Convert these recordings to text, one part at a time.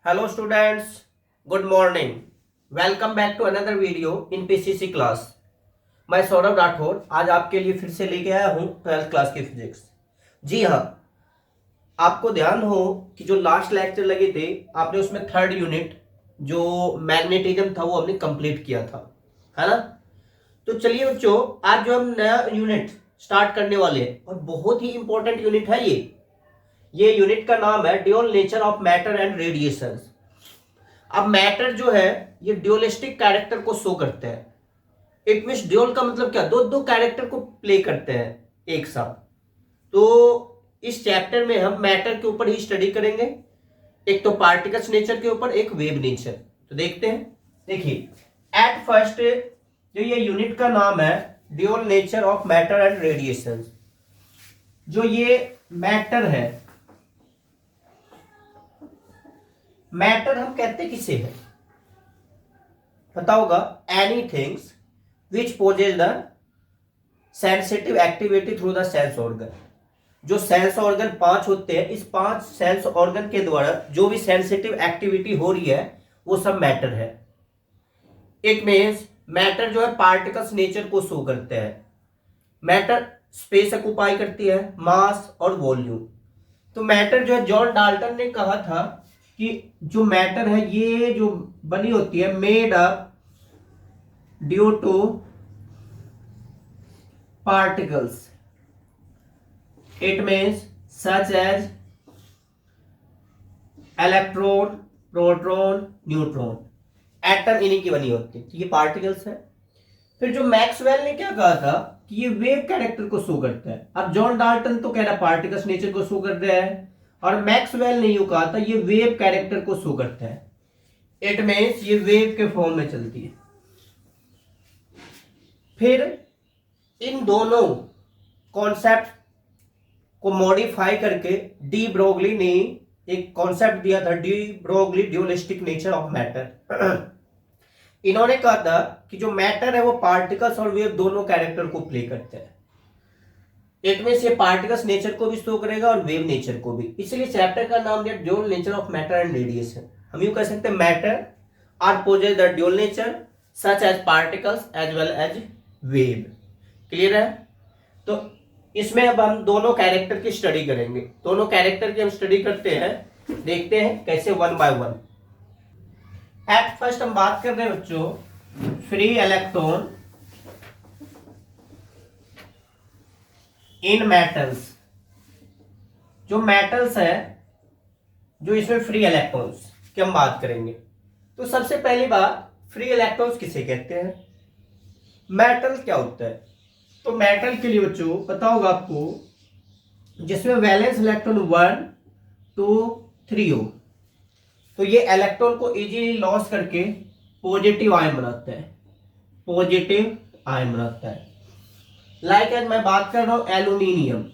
Hello students, good morning. Welcome back to another video in PCC class. मैं सौरभ राठौर आज आपके लिए फिर से लेके आया हूँ 12th क्लास की फिजिक्स। जी हाँ, आपको ध्यान हो कि जो लास्ट लेक्चर लगे थे आपने उसमें थर्ड यूनिट जो मैग्नेटिज्म था वो हमने कंप्लीट किया था, है ना। तो चलिए बच्चों, आज जो हम नया यूनिट स्टार्ट करने वाले हैं और बहुत ही इंपॉर्टेंट यूनिट है ये यूनिट का नाम है dual nature of matter and radiation. अब मैटर जो है ये ड्यूअलिस्टिक कैरेक्टर को शो करते हैं। इट मींस ड्यूअल का मतलब क्या, दो दो कैरेक्टर को प्ले करते हैं एक साथ। तो इस चैप्टर में हम मैटर के ऊपर ही स्टडी करेंगे, एक तो पार्टिकल्स नेचर के ऊपर, एक वेव नेचर। तो देखते हैं। देखिए, एट फर्स्ट जो ये यूनिट का नाम है dual nature of matter and radiation. जो ये मैटर है, मैटर हम कहते किसे है, पता होगा, anythings which poses the sensitive activity through the sense organ. जो सेंस ऑर्गन 5 होते हैं, इस 5 सेंस ऑर्गन के द्वारा जो भी सेंसिटिव एक्टिविटी हो रही है वो सब मैटर है। इट मीन्स मैटर जो है पार्टिकल्स नेचर को शो करते हैं। मैटर स्पेस ऑक्युपाई करती है, मास और वॉल्यूम। तो मैटर जो है, जॉन डाल्टन ने कहा था कि जो मैटर है ये जो बनी होती है made up due to particles, it means such as electron, proton, neutron. Atom इन्हीं की बनी होती है, तो ये पार्टिकल्स है। फिर जो मैक्सवेल ने क्या कहा था कि ये वेव कैरेक्टर को शो करता है। अब जॉन डाल्टन तो कह रहा पार्टिकल्स नेचर को शो कर रहा है, और मैक्सवेल ने यूं कहा था ये वेव कैरेक्टर को शो करता है। इट मींस ये वेव के फॉर्म में चलती है। फिर इन दोनों कॉन्सेप्ट को मॉडिफाई करके डी ब्रोगली ने एक कॉन्सेप्ट दिया था, de Broglie dualistic nature of matter. इन्होंने कहा था कि जो मैटर है वो पार्टिकल्स और वेव दोनों कैरेक्टर को प्ले करते हैं। इट मींस ये पार्टिकल्स नेचर को भी शो करेगा और वेव नेचर को भी। इसलिए चैप्टर का नाम दिया dual nature of matter and radiation. हम यूं कह सकते हैं matter are possess the dual nature such as particles as well as wave. Clear है? तो इसमें अब हम दोनों कैरेक्टर की स्टडी करेंगे। दोनों कैरेक्टर की हम स्टडी करते हैं, देखते हैं कैसे one by one. At first हम बात कर रहे हैं बच्चों फ्री इलेक्ट्रॉन इन मेटल्स। जो मेटल्स है, जो इसमें फ्री इलेक्ट्रॉन्स की हम बात करेंगे। तो सबसे पहली बात, फ्री इलेक्ट्रॉन्स किसे कहते हैं, मेटल क्या होता है। तो मेटल के लिए बच्चों पता होगा आपको, जिसमें वैलेंस इलेक्ट्रॉन 1 2 3 हो, तो ये इलेक्ट्रॉन को इजीली लॉस करके पॉजिटिव आयन बनाता है, पॉजिटिव आयन बनाता है। लाइक एज मैं बात कर रहा हूं एल्यूमिनियम।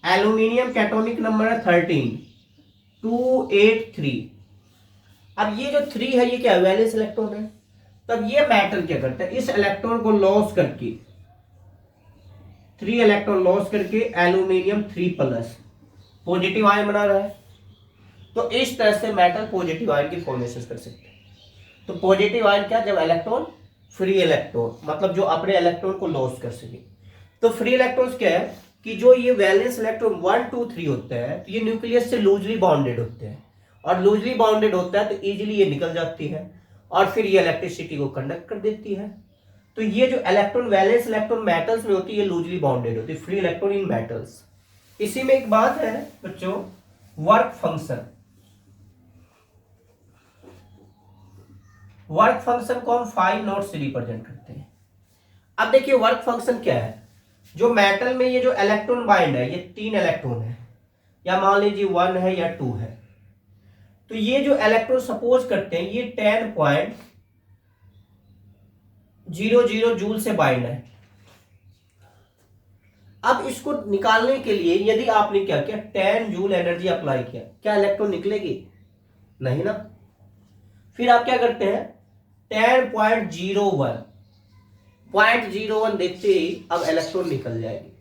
एल्यूमिनियम का एटॉमिक नंबर है 13 283। अब ये जो 3 है ये क्या है, वैलेंस इलेक्ट्रॉन है। तब ये मेटल क्या करता है, इस इलेक्ट्रॉन को लॉस करके, 3 इलेक्ट्रॉन लॉस करके एल्यूमिनियम 3+ पॉजिटिव आयन बना रहा है। तो इस तरह से मेटल पॉजिटिव आयन की फॉर्मेशन कर सकते हैं। तो पॉजिटिव आयन क्या, जब इलेक्ट्रॉन फ्री इलेक्ट्रॉन, मतलब जो अपने इलेक्ट्रॉन को लॉस कर सके। तो फ्री इलेक्ट्रॉन्स क्या है कि जो ये वैलेंस इलेक्ट्रॉन 1 2 3 होते हैं, तो ये न्यूक्लियस से लूजली बाउंडेड होते हैं, और लूजली बाउंडेड होता है तो इजीली ये निकल जाती है और फिर ये इलेक्ट्रिसिटी को कंडक्ट कर देती है। तो ये जो इलेक्ट्रॉन वैलेंस इलेक्ट्रॉन मेटल्स में होती है, ये लूजली बाउंडेड होती है, फ्री इलेक्ट्रॉन इन मेटल्स। इसी में एक बात है बच्चों, वर्क फंक्शन। वर्क फंक्शन को हम 5 नोट से रिप्रेजेंट करते हैं। अब देखिए वर्क फंक्शन क्या है। जो मेटल में ये जो इलेक्ट्रॉन बाइंड है, ये 3 इलेक्ट्रॉन है, या मान लीजिए 1 है या 2 है। तो ये जो इलेक्ट्रॉन सपोज करते हैं, ये 10.00 जूल से बाइंड है। अब इसको निकालने के लिए यदि आपने क्या किया, 10 जूल एनर्जी अप्लाई किया, क्या इलेक्ट्रॉन निकलेगी? नहीं ना। फिर आप क्या करते हैं, 0.01 देखते ही अब इलेक्ट्रॉन निकल जाएगी।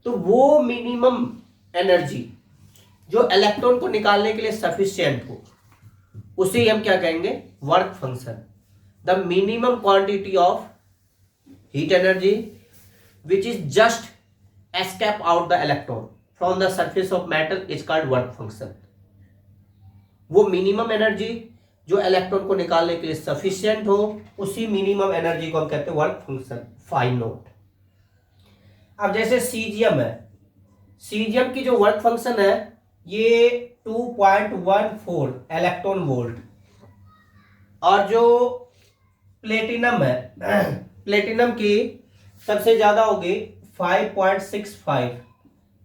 तो वो मिनिमम एनर्जी जो इलेक्ट्रॉन को निकालने के लिए सफिशिएंट हो, उसे हम क्या कहेंगे, work function. The minimum quantity of heat energy which is just escape out the electron from the surface of metal is called work function. वो मिनिमम एनर्जी जो इलेक्ट्रॉन को निकालने के लिए सफिशिएंट हो, उसी मिनिमम एनर्जी को हम कहते हैं वर्क फंक्शन, फाई नोट। अब जैसे सीजियम है, सीजियम की जो वर्क फंक्शन है ये 2.14 इलेक्ट्रॉन वोल्ट, और जो प्लेटिनम है प्लेटिनम की सबसे ज्यादा होगी 5.65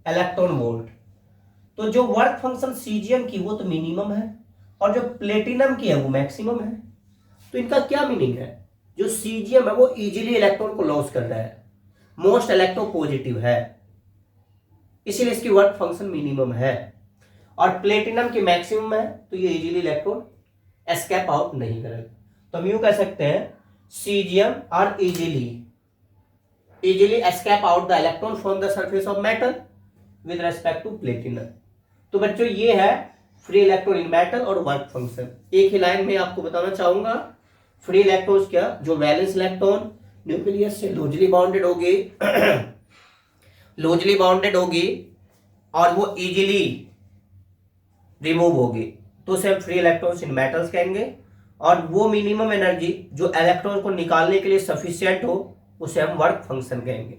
इलेक्ट्रॉन वोल्ट। तो जो वर्क फंक्शन सीजियम की वो तो मिनिमम है, और जो प्लेटिनम की है वो मैक्सिमम है। तो इनका क्या मीनिंग है, जो सीजियम है वो इजीली इलेक्ट्रॉन को लॉस कर रहा है, मोस्ट इलेक्ट्रोपॉजिटिव है, इसीलिए इसकी वर्क फंक्शन मिनिमम है, और प्लेटिनम की मैक्सिमम है, तो ये इजीली इलेक्ट्रॉन एस्केप आउट नहीं करेगा। तो हम यूं कह सकते हैं caesium are easily escape out the electron from the surface of metal with respect to platinum. तो बच्चों ये है फ्री इलेक्ट्रॉन इन मेटल और वर्क फंक्शन। एक ही लाइन में आपको बताना चाहूंगा, फ्री इलेक्ट्रॉन्स क्या, जो वैलेंस इलेक्ट्रॉन न्यूक्लियस से लूजली बाउंडेड होगी और वो इजीली रिमूव होगी, तो उसे हम फ्री इलेक्ट्रॉन्स इन मेटल्स कहेंगे। और वो मिनिमम एनर्जी जो इलेक्ट्रॉन को निकालने के लिए सफिशिएंट हो, उसे हम वर्क फंक्शन कहेंगे।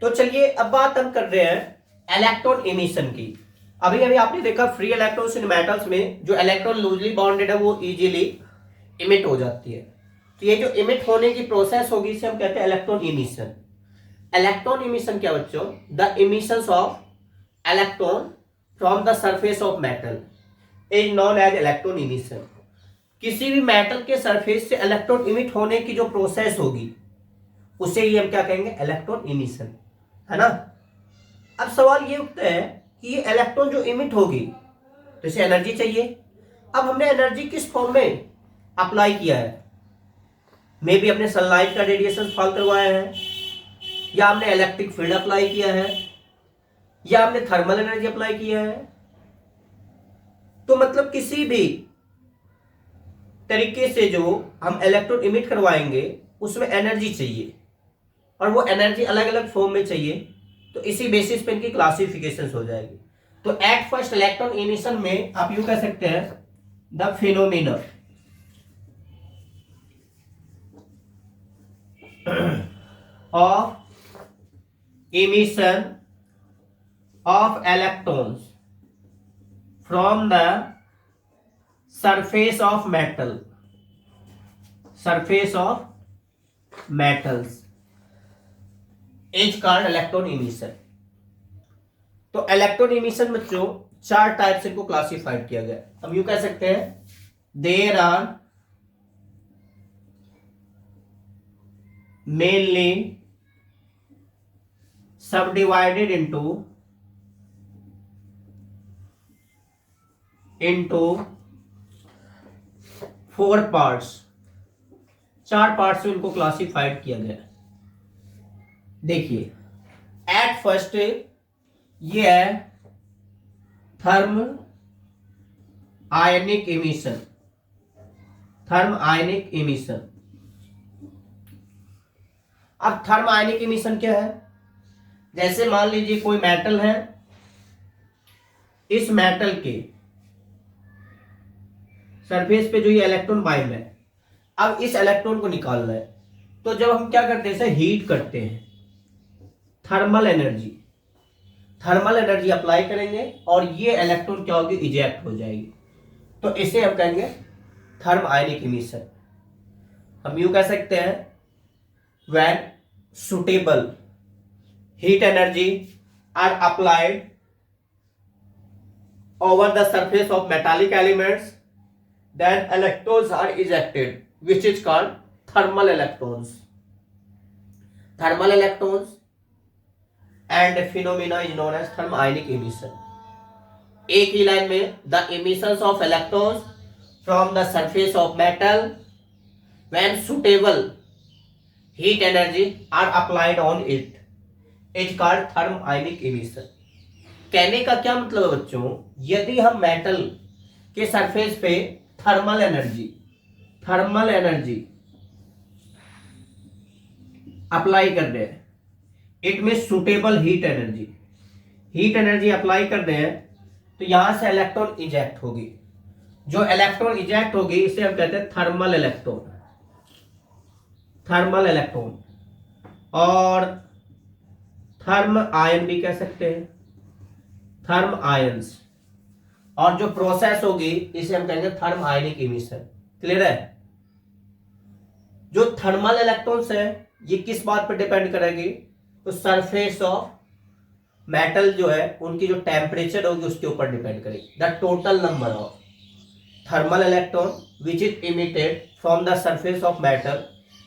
तो चलिए अब बात हम कर रहे हैं इलेक्ट्रॉन इमिशन की। अभी अभी आपने देखा फ्री इलेक्ट्रॉन्स इन मेटल्स में जो इलेक्ट्रॉन लूजली बाउंडेड है वो इजीली इमिट हो जाती है। तो ये जो इमिट होने की प्रोसेस होगी इसे हम कहते हैं इलेक्ट्रॉन इमिशन। इलेक्ट्रॉन इमिशन क्या बच्चों, the emissions of electron from the surface of metal is known as electron emission. किसी भी मेटल के सरफेस से इलेक्ट्रॉन इमिट होने की जो प्रोसेस होगी उसे ही हम क्या कहेंगे, इलेक्ट्रॉन इमिशन, है ना। अब सवाल ये उठता है कि ये इलेक्ट्रॉन जो इमिट होगी तो इसे एनर्जी चाहिए। अब हमने एनर्जी किस फॉर्म में अप्लाई किया है, मे बी अपने सनलाइट का रेडिएशन फॉल करवाया है, या हमने इलेक्ट्रिक फील्ड अप्लाई किया है, या हमने थर्मल एनर्जी अप्लाई किया है। तो मतलब किसी भी तरीके से जो हम इलेक्ट्रॉन इमिट करवाएंगे उसमें एनर्जी चाहिए, और वो एनर्जी अलग अलग फॉर्म में चाहिए, तो इसी बेसिस पे इनकी क्लासिफिकेशन हो जाएगी। तो एट फर्स्ट इलेक्ट्रॉन इमिशन में आप यूं कह सकते हैं the phenomena of emission of electrons from the surface of metals is called electron emission। तो इलेक्ट्रॉन इमिशन बच्चों चार टाइप से इनको क्लासिफाइड किया गया। हम यूं कह सकते हैं there are mainly subdivided into 4 parts. 4 parts में इनको क्लासिफाइड किया गया। देखिए एट फर्स्ट ये है थर्म आयनिक इमिशन। अब थर्म आयनिक इमिशन क्या है, जैसे मान लीजिए कोई मेटल है, इस मेटल के सरफेस पे जो ये इलेक्ट्रॉन बाइंड है, अब इस इलेक्ट्रॉन को निकालना है, तो जब हम क्या करते हैं, इसे हीट करते हैं, थर्मल एनर्जी अप्लाई करेंगे और ये इलेक्ट्रॉन क्या होगी, इजेक्ट हो जाएगी। तो इसे हम कहेंगे थर्म आयनिक इमिशन। हम यूं कह सकते हैं when suitable heat energy are applied over the surface of metallic elements, then electrons are ejected, which is called thermal electrons and the phenomena is known as thermal ionic emission। एक ही line में the emissions of electrons from the surface of metal when suitable heat energy are applied on it is called thermionic emission. कहने का क्या मतलब है बच्चों, यदि हम मेटल के सरफेस पे थर्मल एनर्जी अप्लाई कर रहे हैं, it mean suitable heat energy apply कर रहे हैं, तो यहां से इलेक्ट्रॉन इजेक्ट होगी। जो इलेक्ट्रॉन इजेक्ट होगी इसे हम कहते हैं थर्मल इलेक्ट्रॉन, और थर्म आयन भी कह सकते हैं, थर्म आयंस। और जो प्रोसेस होगी इसे हम कहेंगे थर्म आयनिक इमिशन। क्लियर है? जो थर्मल इलेक्ट्रॉन्स है ये किस बात पर डिपेंड करेगी? तो सरफेस ऑफ मेटल जो है उनकी जो टेम्परेचर होगी उसके ऊपर डिपेंड करेगी। The total number of thermal electron which is emitted from the surface of metal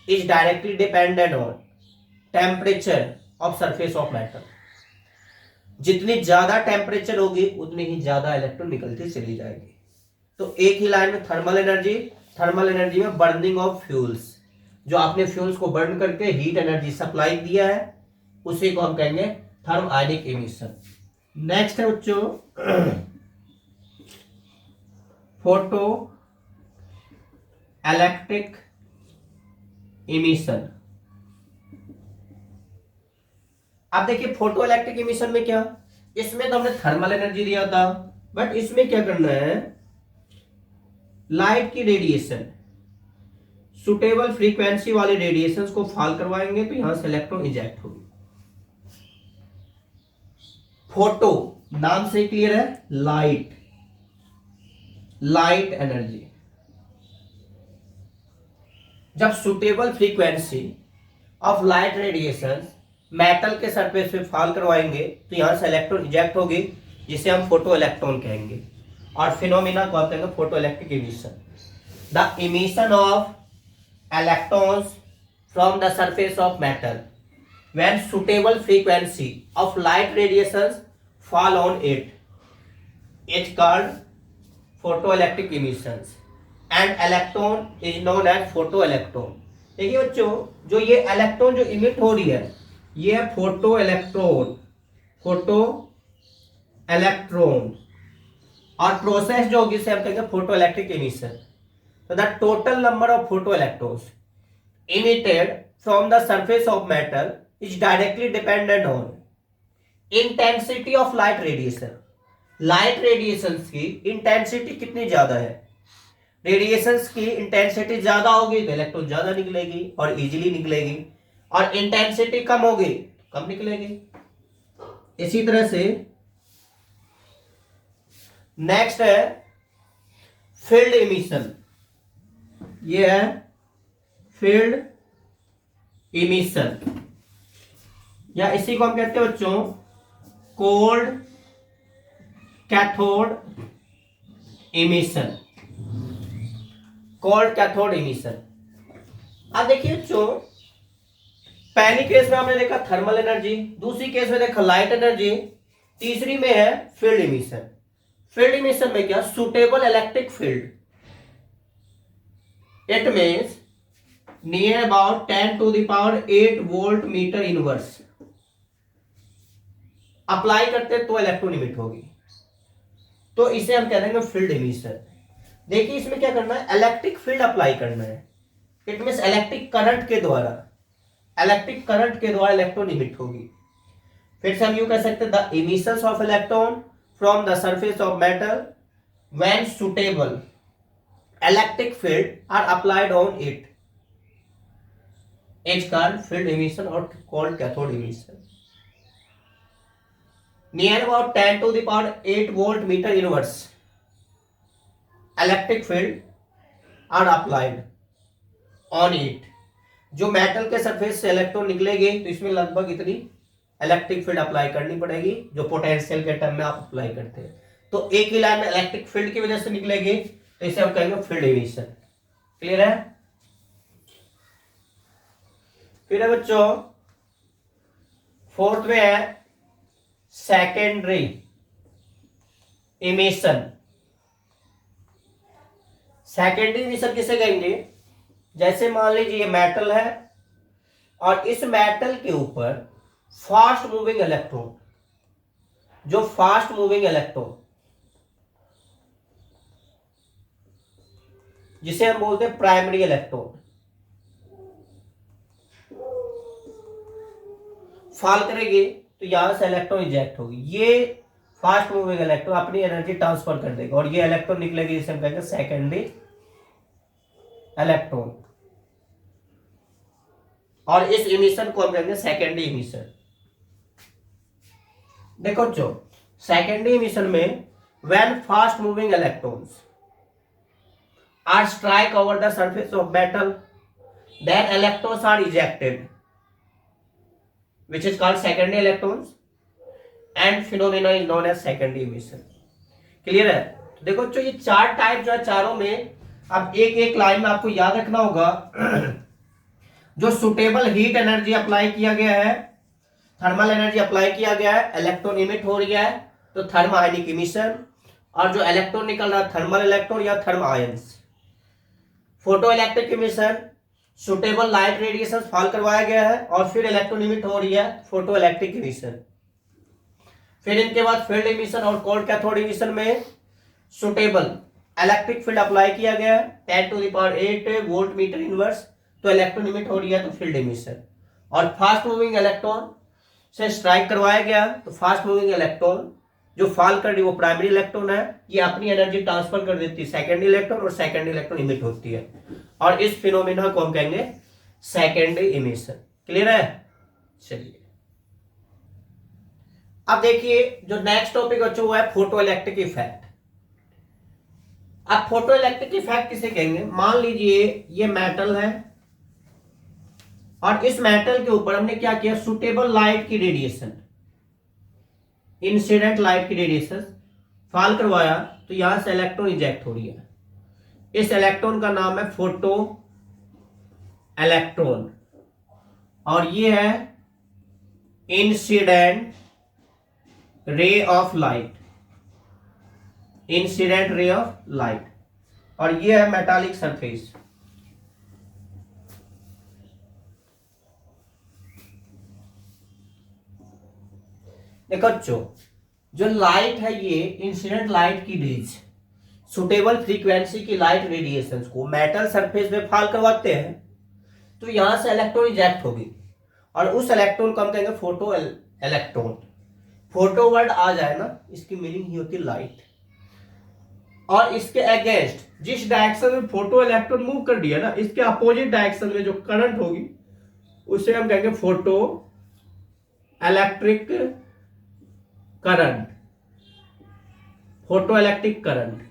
is directly dependent on temperature of surface of metal. जितनी ज्यादा टेम्परेचर होगी उतनी ही ज्यादा इलेक्ट्रॉन निकलती चली जाएगी। तो एक ही लाइन में थर्मल एनर्जी में बर्निंग ऑफ फ्यूल्स, जो आपने फ्यूल्स को बर्न करके हीट एनर्जी सप्लाई दिया है उसी को हम कहेंगे थर्म आयनिक इमिशन। नेक्स्ट है बच्चों फोटो इलेक्ट्रिक इमिशन। अब देखिए फोटो इलेक्ट्रिक इमिशन में क्या, इसमें तो हमने थर्मल एनर्जी दिया था, बट इसमें क्या करना है, लाइट की रेडिएशन, सुटेबल फ्रीक्वेंसी वाले रेडिएशंस को फॉल करवाएंगे तो यहां से इलेक्ट्रॉन इजेक्ट होगी। फोटो नाम से क्लियर है, लाइट एनर्जी। जब suitable frequency of light radiations metal के सरफेस पे फॉल करवाएंगे तो यहां से इलेक्ट्रॉन इजेक्ट होगी, जिसे हम फोटो इलेक्ट्रॉन कहेंगे। और फिनोमिना को आप कहेंगे photo electric emission. The emission of electrons from the surface of metal when suitable frequency of light radiations fall on it is called photoelectric emissions and electron is known as photoelectron। देखिए बच्चों, जो ये electron जो emit हो रही है ये है फोटो इलेक्ट्रॉन, और प्रोसेस जो होगी इसे हम कहेंगे photo electric emission. So the total number of photoelectrons emitted from the surface of metal is directly dependent on intensity of light radiation। Light radiations की इंटेंसिटी कितनी ज्यादा है, रेडिएशंस की इंटेंसिटी ज्यादा होगी तो इलेक्ट्रॉन ज्यादा निकलेगी और इजीली निकलेगी, और इंटेंसिटी कम होगी कम निकलेगी। इसी तरह से नेक्स्ट है फील्ड इमिशन। ये है फील्ड इमिशन, या इसी को हम कहते हैं बच्चों कोल्ड कैथोड इमिशन। अब देखिए बच्चों, पहली केस में हमने देखा थर्मल एनर्जी, दूसरी केस में देखा लाइट एनर्जी, तीसरी में है फील्ड इमिशन। फील्ड इमिशन में क्या, suitable electric field, it means near about 10 to the power 8 volt meter inverse apply करते तो इलेक्ट्रॉन इमिट होगी, तो इसे हम कह देंगे फील्ड इमिशन। देखिए इसमें क्या करना है, इलेक्ट्रिक फील्ड अप्लाई करना है, इट मींस इलेक्ट्रिक करंट के द्वारा इलेक्ट्रॉन इमिट होगी। फिर से हम यूं कह सकते हैं the emissions of electron from the surface of metal when suitable electric field are applied on it is called field emission or called cathode emission। Near about 10 to the power 8 volt meter inverse electric field are applied on it। जो metal के surface से electron निकलेगी तो इसमें लगभग इतनी electric field apply करनी पड़ेगी जो पोटेंशियल के टर्म में आप अप्लाई करते हैं। तो एक ही लाइन में इलेक्ट्रिक फील्ड की वजह से निकलेगी तो इसे हम कहेंगे फील्ड इमिशन। क्लियर है? फिर है बच्चों फोर्थ में है सेकेंडरी इमिशन। सेकेंडरी इमिशन किसे कहेंगे, जैसे मान लीजिए ये मेटल है और इस मेटल के ऊपर फास्ट मूविंग इलेक्ट्रॉन जिसे हम बोलते हैं प्राइमरी इलेक्ट्रॉन। फॉल करेगी तो यहां से इलेक्ट्रॉन इजेक्ट होगी, ये फास्ट मूविंग इलेक्ट्रॉन अपनी एनर्जी ट्रांसफर कर देगा और ये इलेक्ट्रॉन निकलेगी जिसे हम कहेंगे सेकेंडरी इलेक्ट्रॉन, और इस इमिशन को हम कहेंगे सेकेंडरी इमिशन। देखो जो सेकेंडरी इमिशन में when fast moving electrons are strike over the surface of metal then electrons are ejected which is called secondary electrons and phenomena is known as secondary emission। Clear है? तो देखो जो ये चार type जो है चारों में, अब एक एक लाइन में आपको याद रखना होगा जो सुटेबल हीट एनर्जी अप्लाई किया गया है, थर्मल एनर्जी अप्लाई किया गया है, इलेक्ट्रॉन इमिट हो रहा है तो थर्म आयनिक इमिशन, और जो इलेक्ट्रॉन निकल रहा है थर्मल इलेक्ट्रॉन या thermions. Photoelectric emission, suitable light radiation fall करवाया गया है और फिर इलेक्ट्रॉन इमिट हो रही है फोटो इलेक्ट्रिक इमिशन। फिर इनके बाद फील्ड इमिशन और कोल्ड कैथोड इमिशन में सुटेबल इलेक्ट्रिक फील्ड अप्लाई किया गया है 10⁸ वोल्ट मीटर इनवर्स, तो इलेक्ट्रॉन इमिट हो रही है तो फील्ड इमिशन। और फास्ट मूविंग इलेक्ट्रॉन से स्ट्राइक करवाया गया तो फास्ट मूविंग इलेक्ट्रॉन जो फॉल कर रही है वो प्राइमरी इलेक्ट्रॉन है, ये अपनी एनर्जी ट्रांसफर कर देती है सेकेंडरी इलेक्ट्रॉन और सेकेंडरी इलेक्ट्रॉन इमिट होती है, और इस फिनोमिना को हम कहेंगे सेकेंडरी इमिशन। क्लियर है? चलिए अब देखिए जो नेक्स्ट टॉपिक बच्चों वो है फोटो इलेक्ट्रिक इफेक्ट। अब फोटो इलेक्ट्रिक इफेक्ट किसे कहेंगे? मान लीजिए ये मेटल है और इस मेटल के ऊपर हमने क्या किया, सुटेबल लाइट की रेडिएशन, इंसिडेंट लाइट की रेडिएशन फॉल करवाया तो यहां से इलेक्ट्रॉन इजेक्ट हो रही है, इस इलेक्ट्रॉन का नाम है फोटो इलेक्ट्रॉन, और ये है incident ray of light, incident ray of light, और ये है मेटालिक सरफेस। देखो जो लाइट है ये इंसिडेंट लाइट की रेज सुटेबल फ्रीक्वेंसी की लाइट रेडिएशंस को मेटल सरफेस में फॉल करवाते हैं तो यहां से इलेक्ट्रॉन इजेक्ट होगी और उस इलेक्ट्रॉन को हम कहेंगे फोटो इलेक्ट्रॉन। फोटो वर्ड आ जाए ना, इसकी मीनिंग ही होती है लाइट, और इसके अगेंस्ट जिस डायरेक्शन में फोटो इलेक्ट्रॉन मूव कर दिया ना, इसके अपोजिट डायरेक्शन में जो करंट होगी उसे हम कहेंगे photo electric current, photo electric current,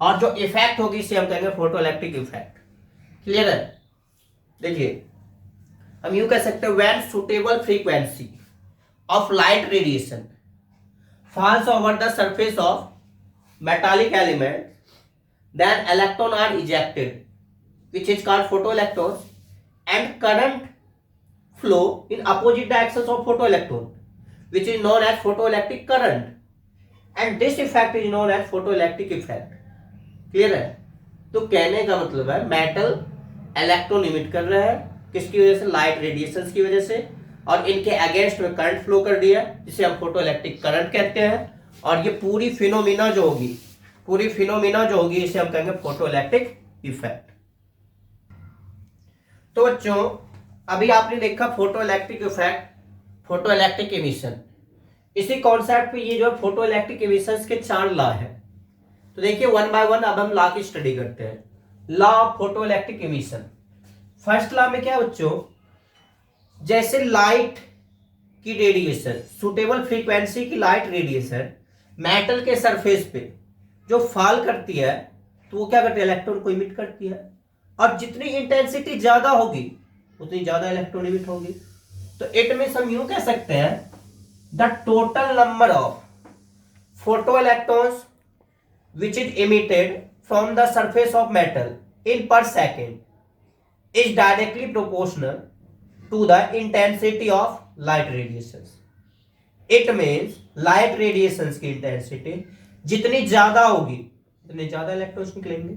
और जो इफेक्ट होगी इसे हम कहेंगे फोटो इलेक्ट्रिक इफेक्ट। क्लियर है? देखिए हम यूं कह सकते हैं when suitable frequency of light radiation falls over the surface of metallic element then electron are ejected which is called photoelectrons and current flow in opposite directions of photoelectron which is known as photoelectric current and this effect is known as photoelectric effect। Clear है? तो कहने का मतलब है metal electron emit कर रहा है किसकी वजह से, लाइट रेडिएशंस की वजह से, और इनके अगेंस्ट में करंट फ्लो कर दिया जिसे हम फोटोइलेक्ट्रिक करंट कहते हैं, और ये पूरी फिनोमिना जो होगी इसे हम कहेंगे फोटो इलेक्ट्रिक इफेक्ट। तो बच्चों अभी आपने देखा photo electric effect, photo electric emission, इसी कॉन्सेप्ट पे ये जो फोटो इलेक्ट्रिक इमिशन के 4 लॉ है। तो देखिए वन बाय वन अब हम लॉ की स्टडी करते हैं। Law of photo electric emission, first law में क्या है बच्चों, जैसे लाइट की रेडिएशन, सुटेबल फ्रीक्वेंसी की लाइट रेडिएशन मेटल के सरफेस पे जो फॉल करती है तो वो क्या करती है, इलेक्ट्रॉन को इमिट करती है, और जितनी इंटेंसिटी ज्यादा होगी उतनी ज्यादा इलेक्ट्रॉन इमिट होगी। तो इट मींस हम यूं कह सकते हैं the total number of photo electrons which is emitted from the surface of metal in per second is directly proportional to the intensity of light radiations। It means light radiations की intensity जितनी ज्यादा होगी उतने ज्यादा electrons निकलेंगे।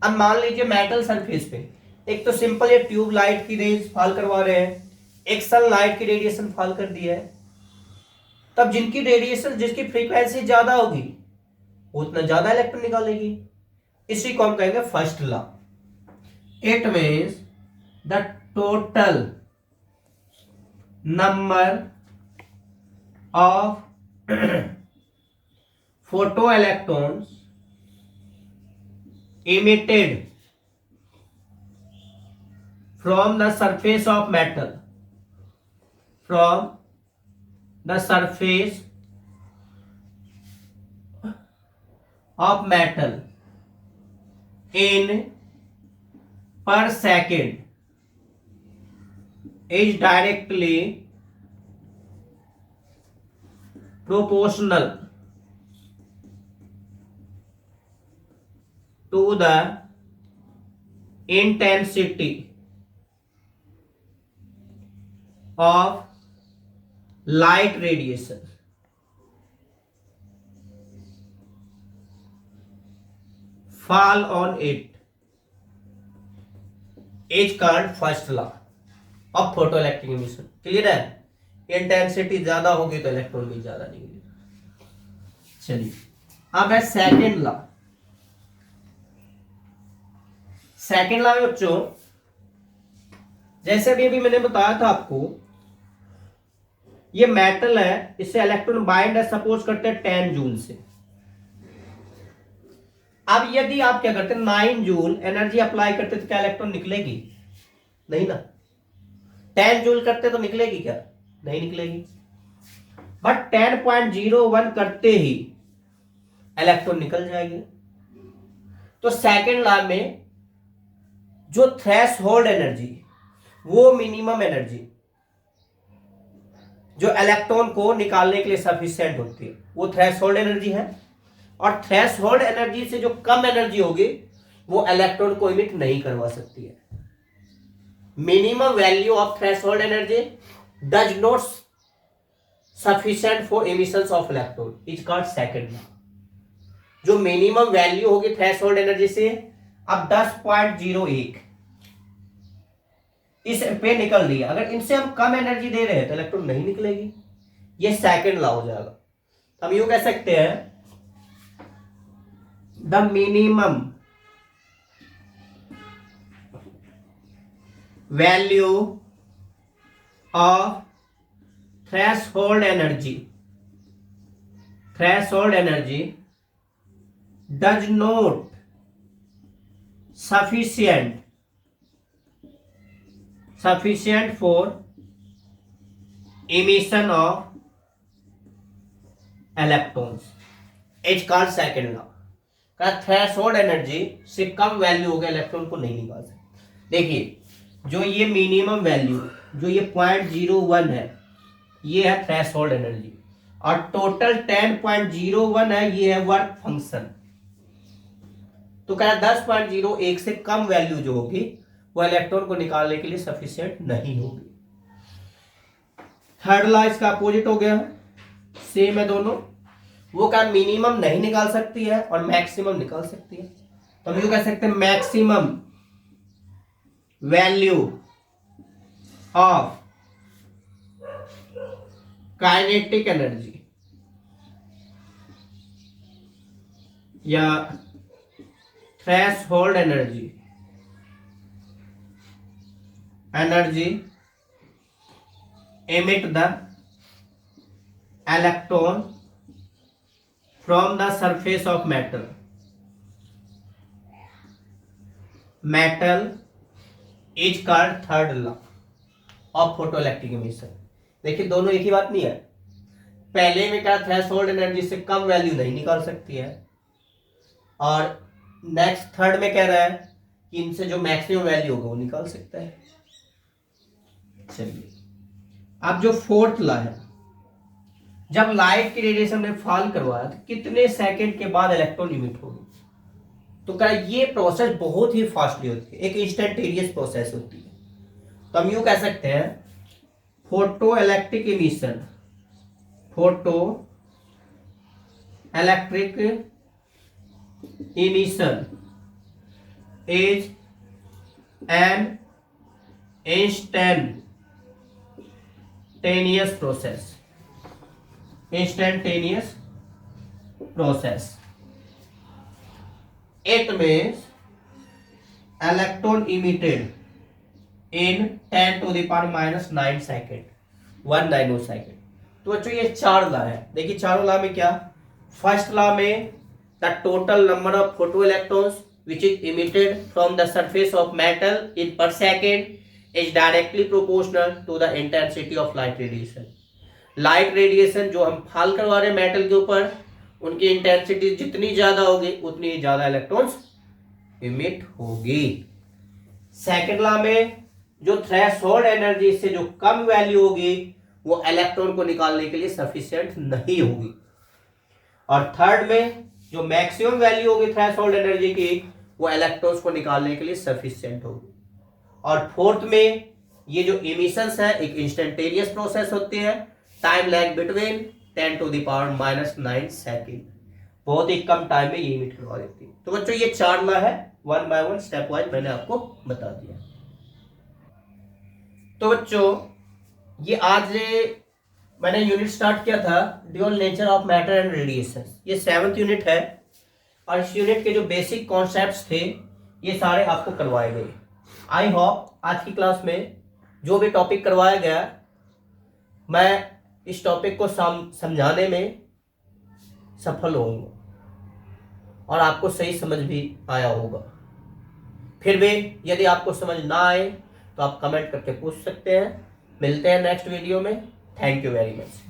अब मान लीजिए मेटल सरफेस पे एक तो सिंपल ये ट्यूब लाइट की रेज फॉल करवा रहे हैं, एक सन लाइट की रेडिएशन फॉल कर दी है, तब जिनकी रेडिएशन जिसकी फ्रीक्वेंसी ज्यादा होगी उतना ज्यादा इलेक्ट्रॉन निकालेगी, इसी को हम कहेंगे first law. It means the total number of photo electrons emitted from the surface of metal, from the surface of metal in per second is directly proportional to the intensity of light radiation. Fall on it is called first law of photoelectric emission. Clear है? Intensity ज्यादा होगी तो electron भी ज्यादा निकलेगा। चलिए अब है सेकेंड लॉ। सेकेंड लॉ में बच्चों जैसे भी मैंने बताया था आपको, ये मेटल है, इससे इलेक्ट्रॉन बाइंड है सपोज करते हैं 10 जूल से। अब यदि आप क्या करते हैं 9 जूल एनर्जी अप्लाई करते तो क्या इलेक्ट्रॉन निकलेगी? नहीं ना। 10 जूल करते तो निकलेगी क्या? नहीं निकलेगी। बट 10.01 करते ही इलेक्ट्रॉन निकल जाएगी। तो सेकेंड लॉ में जो थ्रेशोल्ड एनर्जी, वो मिनिमम एनर्जी जो इलेक्ट्रॉन को निकालने के लिए सफिशिएंट होती है, वो थ्रेशोल्ड एनर्जी है। और थ्रेशोल्ड एनर्जी से जो कम एनर्जी होगी वो इलेक्ट्रॉन को इमिट नहीं करवा सकती है। Minimum value of threshold energy does not sufficient for emissions of electron is called second law. जो मिनिमम वैल्यू होगी थ्रेशोल्ड एनर्जी से अब 10.01 इस पे निकल रही है, अगर इनसे हम कम एनर्जी दे रहे हैं तो इलेक्ट्रॉन नहीं निकलेगी। ये सेकंड लॉ हो जाएगा। हम यूं कह सकते हैं the minimum value of threshold energy does not sufficient for emission of electrons is called second law। का थ्रेशोल्ड एनर्जी से कम वैल्यू होगा इलेक्ट्रॉन को नहीं निकाल सकते। देखिए जो ये मिनिमम वैल्यू जो ये 0.01 है, ये है थ्रेशोल्ड एनर्जी, और टोटल 10.01 है, ये है वर्क फंक्शन। तो क्या 10.01 से कम वैल्यू जो होगी वो इलेक्ट्रॉन को निकालने के लिए सफिशिएंट नहीं होगी। थर्ड लॉ इसका अपोजिट हो गया, सेम है दोनों। वो क्या मिनिमम नहीं निकाल सकती है और मैक्सिमम निकाल सकती है। तो हम यूं कह सकते हैं maximum value of kinetic energy या threshold energy emit the electron from the surface of metal is called third law of photoelectric emission। देखिए दोनों एक ही बात नहीं है। पहले में क्या थ्रेशोल्ड एनर्जी से कम वैल्यू नहीं निकाल सकती है, और नेक्स्ट थर्ड में कह रहा है कि इनसे जो मैक्सिमम वैल्यू होगा वो निकाल सकता है। चलिए अब जो फोर्थ लॉ है, जब लाइट की रेडिएशन में फॉल करवाया तो कितने सेकंड के बाद इलेक्ट्रॉन इमिट होगी? तो क्या ये प्रोसेस बहुत ही फास्टली होती है, एक इंस्टेंटेनियस प्रोसेस होती है। तो हम यूं कह सकते हैं photo electric emission is an instantaneous process it means electron emitted in 10⁻⁹ second, 1 nano second. तो बच्चों ये 4 लॉ है। देखिए चारों लॉ में क्या, फर्स्ट लॉ में the total number of photo electrons which is emitted from the surface of metal in per second is directly proportional to the intensity of light radiation। Light radiation जो हम फाल करवा रहे हैं metal के ऊपर, उनकी intensity जितनी ज्यादा होगी उतनी ज्यादा इलेक्ट्रॉन्स इमिट होगी। सेकेंड लॉ में जो थ्रेशोल्ड एनर्जी से जो कम वैल्यू होगी वो इलेक्ट्रॉन को निकालने के लिए सफिशिएंट नहीं होगी। और थर्ड में जो मैक्सिमम वैल्यू होगी थ्रेशोल्ड एनर्जी की वो इलेक्ट्रॉन्स को निकालने के लिए सफिशिएंट होगी। और फोर्थ में ये जो इमिशंस है एक इंस्टेंटेनियस प्रोसेस होती है, टाइम लैग बिटवीन 10⁻⁹ सेकेंड, बहुत ही कम टाइम में ये इमिट करवा देती है। तो बच्चों ये 4 लॉ है, 1 बाय 1 स्टेप वाइज मैंने आपको बता दिया। तो बच्चों ये आज मैंने यूनिट स्टार्ट किया था dual nature of matter and radiation, ये 7th यूनिट है। और इस यूनिट के जो बेसिक कॉन्सेप्ट्स थे ये सारे आपको करवाए गए। आई होप आज की क्लास में जो भी टॉपिक करवाया गया मैं इस टॉपिक को समझाने में सफल होऊंगा और आपको सही समझ भी आया होगा। फिर भी यदि आपको समझ ना आए तो आप कमेंट करके पूछ सकते हैं। मिलते हैं नेक्स्ट वीडियो में। Thank you very much.